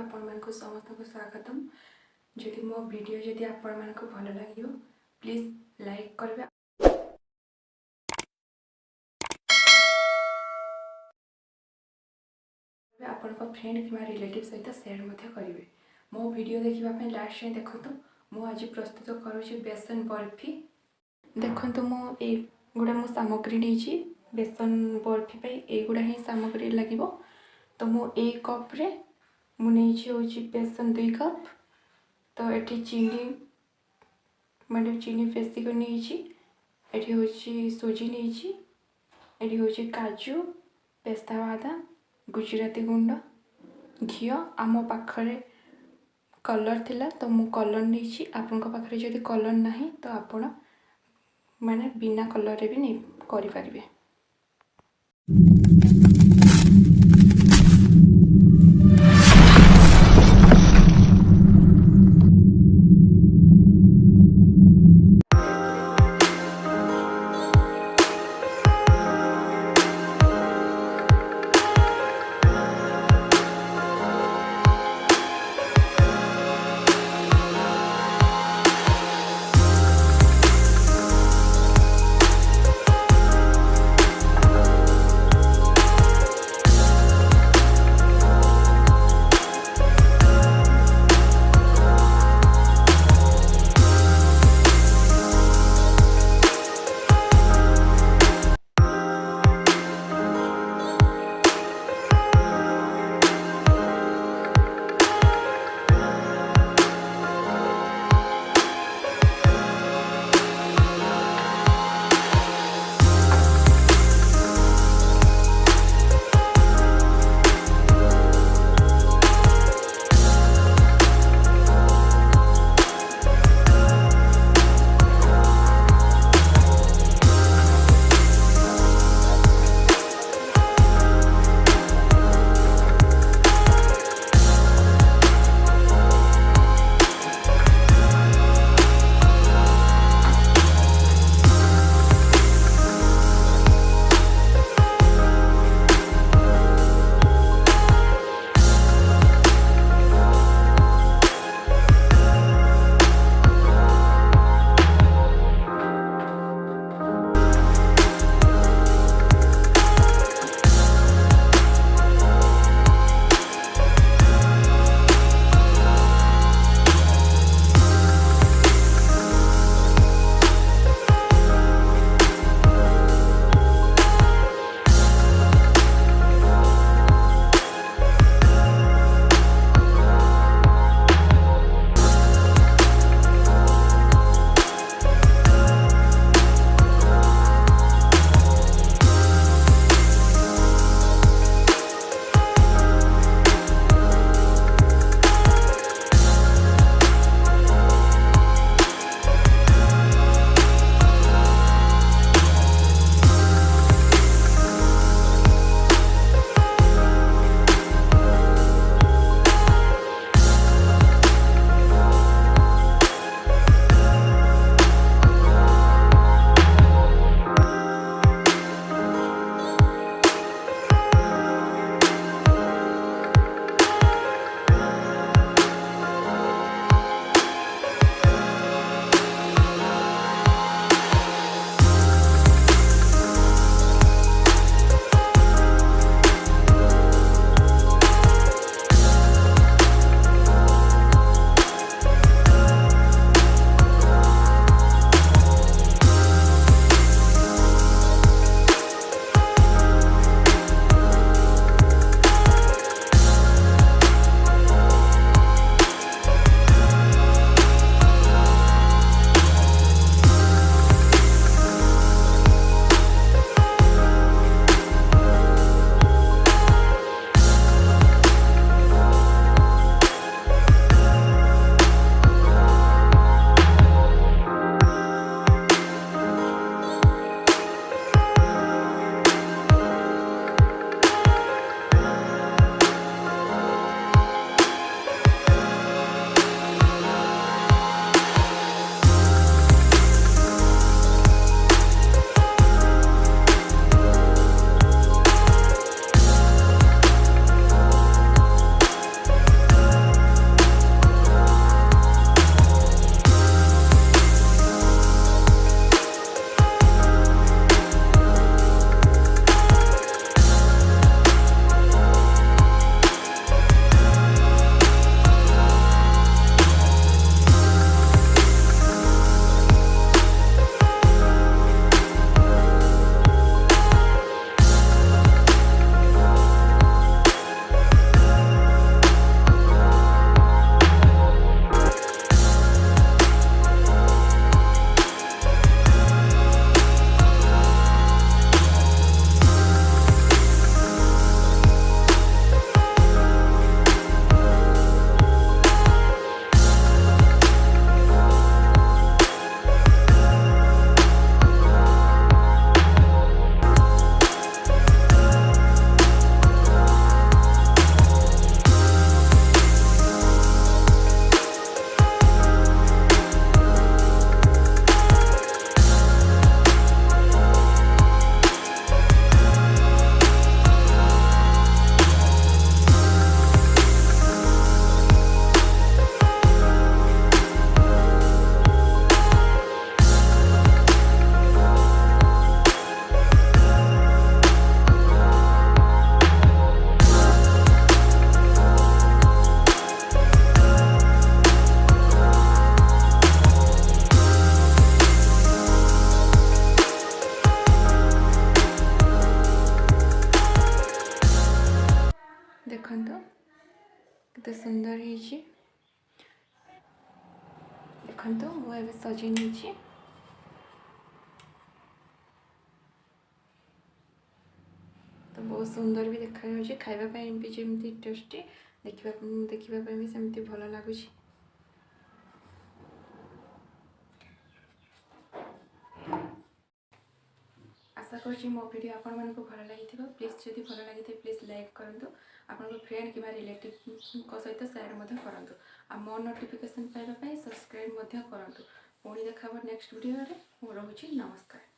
आपण मानक समस्त को स्वागतम। जदि मो वीडियो जदि आपण मानक भल लागियो प्लीज लाइक करबे। आपण को फ्रेंड किमा रिलेटिव सहित शेयर मध्य करिवे। मो वीडियो देखिबा पे लास्ट से देखंतु। मो आज प्रस्तुत करूची बेसन बर्फी। देखंतु मो ए गुडा मो सामग्री नेची बेसन बर्फी पे ए गुडा ही सामग्री लागिवो। तो मो 1 कप रे मु नेची होची बेसन 2 कप। तो एठी चीनी माने चीनी फेसी को नेची। एठी होची सुजी नेची। एठी होची काजू, पेस्ता बादाम, गुजराती गुंड, घी। आम पाखरे कलर थिला तो मु कलर नेची। आपन को पाखरे जदि कलर नाही तो आपण माने बिना कलर रे भी नै करि परिबे। देखंतु मु एबे सजी नीची तो बहुत सुंदर भी देखा जाउछि खाइबा ପାଇଁ भी जेमती टेस्टी देखिबा ପାଇଁ भी सेमती भलो लागुछि। आशा करुँच मो वीडियो आपण मानक भल लगी प्लीज जदि भल लगी प्लीज लाइक करूँ आपन फ्रेंड कि रिलेटिव सहित सेयार करूँ आ मो नोटिफिकेशन पाइबा सब्सक्राइब करूँ पुणी देखा नेक्स्ट वीडियो में रोचे नमस्कार।